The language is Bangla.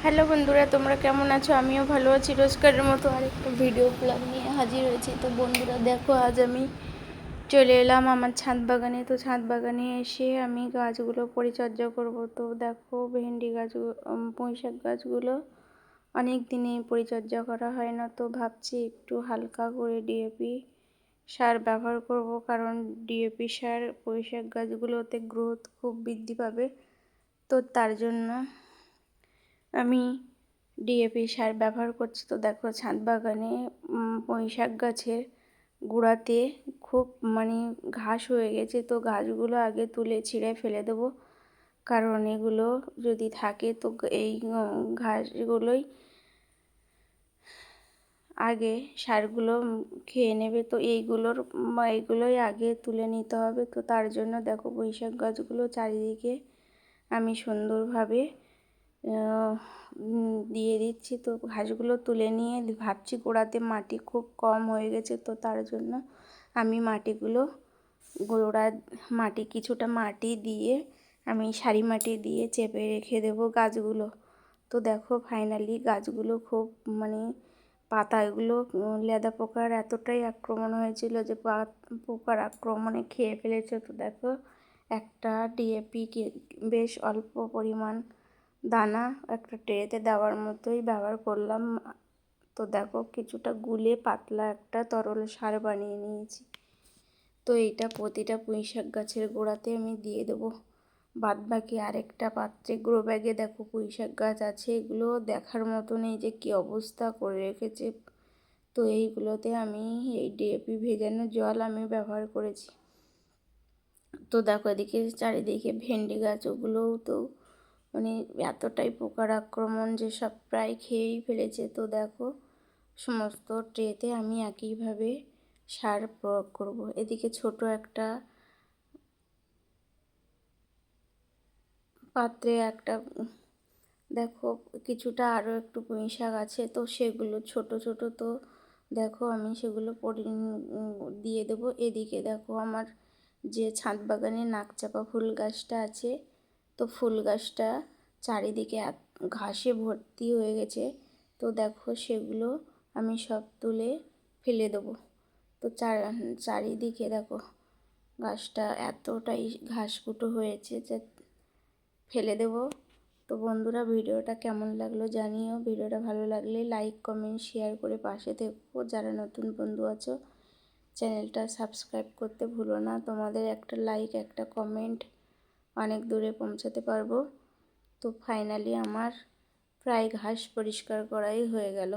হ্যালো বন্ধুরা, তোমরা কেমন আছো? আমিও ভালো আছি। রোজকারের মতো আরেকটা ভিডিও ব্লগ নিয়ে হাজির হয়েছি। তো বন্ধুরা দেখো, আজ আমি চলে এলাম আমার ছাদ বাগানে। তো ছাদ বাগানে এসে আমি গাছগুলো পরিচর্যা করব। তো দেখো, ভেন্ডি গাছগুলো, পুঁইশাক গাছগুলো অনেক দিনে পরিচর্যা করা হয় না। তো ভাবছি একটু হালকা করে ডিএপি সার ব্যবহার করব, কারণ ডিএপি সার পুঁইশাক গাছগুলোতে গ্রোথ খুব বৃদ্ধি পাবে। তো তার জন্য আমি ডিএপি সার ব্যবহার করছি। তো দেখো, ছাদ বাগানে পুঁইশাক গাছের গোড়াতে খুব ঘাস হয়ে গেছে। তো ঘাসগুলো আগে তুলে ছিঁড়ে ফেলে দেবো, কারণ এগুলো যদি থাকে তো এই ঘাসগুলোই আগে সারগুলো খেয়ে নেবে। তো এইগুলোই আগে তুলে নিতে হবে। তো তার জন্য দেখো, পুঁইশাক গাছগুলো চারিদিকে আমি সুন্দরভাবে দিয়ে দিচ্ছি। তো ঘাসগুলো তুলে নিয়ে ভাবছি, গোড়াতে মাটি খুব কম হয়ে গেছে। তো তার জন্য আমি কিছুটা মাটি দিয়ে আমি সারি মাটি দিয়ে চেপে রেখে দেবো গাছগুলো। তো দেখো, ফাইনালি গাছগুলো খুব পাতাগুলো লেদা পোকার এতটাই আক্রমণ হয়েছিল যে পোকার আক্রমণে খেয়ে ফেলেছে। তো দেখো, একটা ডিএপি বেশ অল্প পরিমাণ দানা একটা ট্রেতে দেওয়ার মতোই ব্যবহার করলাম। তো দেখো, কিছুটা গুলে পাতলা একটা তরল সার বানিয়ে নিয়েছি। তো এইটা প্রতিটা পুঁইশাক গাছের গোড়াতে আমি দিয়ে দেবো। বাদ বাকি আরেকটা পাত্রে গ্রো ব্যাগে দেখো পুঁইশাক গাছ আছে, এগুলো দেখার মতো নেই যে কী অবস্থা করে রেখেছে। তো এইগুলোতে আমি এই ডিএপি ভেজানো জল আমি ব্যবহার করেছি। তো দেখো, এদিকে চারিদিকে ভেন্ডি গাছ, ওগুলোও তো এতটাই পোকার আক্রমণ যে সব প্রায় খেয়েই ফেলেছে। তো দেখো, সমস্ত ট্রেতে আমি একইভাবে সার প্রয়োগ করব। এদিকে ছোট একটা পাত্রে দেখো কিছুটা আরও একটু পুঁইশাক আছে, তো সেগুলো ছোট ছোট। তো দেখো, আমি সেগুলো দিয়ে দেবো। এদিকে দেখো, আমার যে ছাদ বাগানে নাকচাপা ফুল গাছটা আছে, তো ফুল গাছটা চারিদিকে ঘাসে ভর্তি হয়ে গেছে। তো দেখো, সেগুলো আমি সব তুলে ফেলে দেবো। তো চারিদিকে দেখো, গাছটা এতটাই ঘাসকুটো হয়েছে যে ফেলে দেবো। তো বন্ধুরা, ভিডিওটা কেমন লাগলো জানিও। ভিডিওটা ভালো লাগলে লাইক, কমেন্ট, শেয়ার করে পাশে থেকো। যারা নতুন বন্ধু আছো, চ্যানেলটা সাবস্ক্রাইব করতে ভুলো না। তোমাদের একটা লাইক, একটা কমেন্ট অনেক দূরে পৌঁছাতে পারবো। তো ফাইনালি আমার প্রায় ঘাস পরিষ্কার করাই হয়ে গেল।